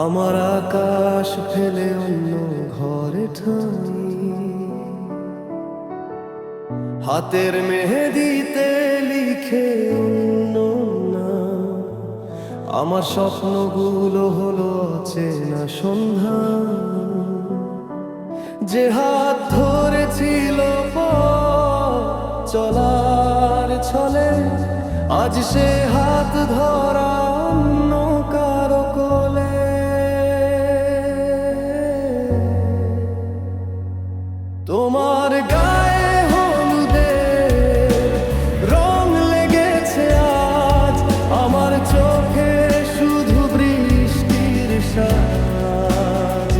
আমার আকাশ ফেলে অন্য ঘরে ঠাঁই, হাতের মেহেদিতে লিখে অন্য নাম। আমার স্বপ্নগুলো হলো অচেনা সন্ধ্যা, যে হাত ধরেছিল পথ চলার ছলে, আজ সে হাত ধরা অন্য কারো কোলে। তোমার গায়ে হলুদের রং লেগেছে আজ, আমার চোখে শুধু বৃষ্টির সাজ।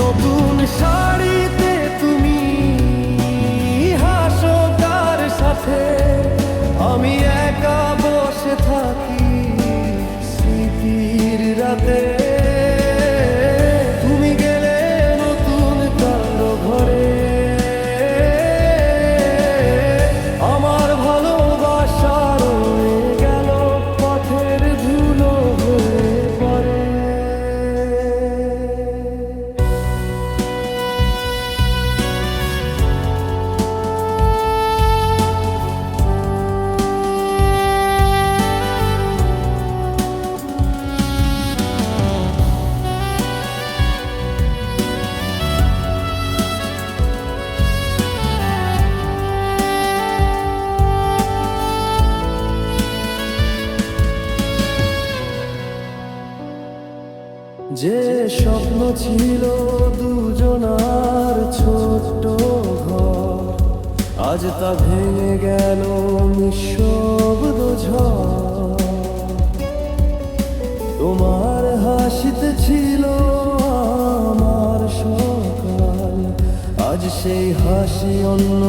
নতুন শাড়িতে তুমি হাসো কার সাথে, আমি একা বসে থাকি স্মৃতির রাতে। তুমি গেলে নতুন কারো ঘরে, আমার ভালোবাসা রয়ে গেল পথের ধুলো হয়ে পড়ে। যে স্বপ্ন ছিল দুজনার ছোট্ট ঘর, আজ তা ভেঙে গেল নিঃশব্দ ঝড়। তোমার হাসিতে ছিল আমার সকাল, আজ সেই হাসি অন্য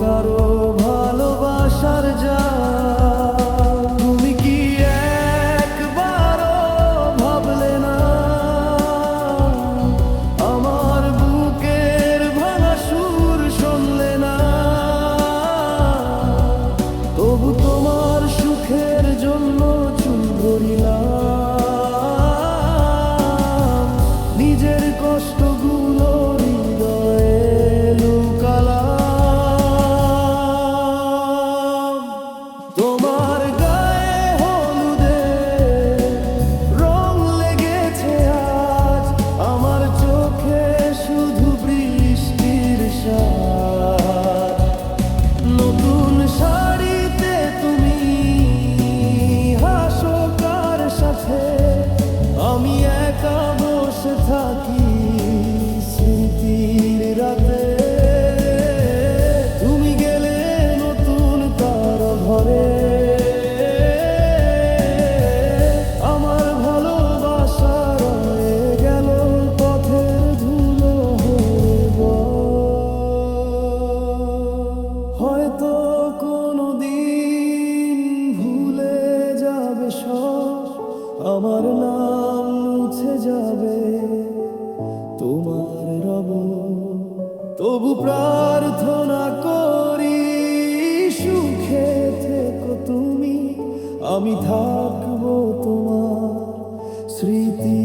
কারো ভালোবাসার জাল। তুমি কি একবারও ভাবলে না আমার বুকের ভাঙা সুর শুনলে না? তবু তোমার সুখের জন্য চুল ধরিলাম, নিজের কষ্টগুলো হৃদয়ে লুকালাম। তোমার গায়ে হলুদের রং লেগেছে আজ, আমার চোখে শুধু বৃষ্টির সাজ। নতুন শাড়িতে তুমি হাসো কার সাথে, আমি একা বসে থাকি স্মৃতির রাতে। তুমি গেলে নতুন কারো ঘরে, আমার ভালোবাসা রয়ে গেল পথের ধুলো হয়ে হয়তো কোনোদিন ভুলে যাবে সব, আমার নাম মুছে যাবে তোমার রব। তবু প্রার্থনা করি সুখে থেকো তুমি, আমি থাকবো তোমার স্মৃতি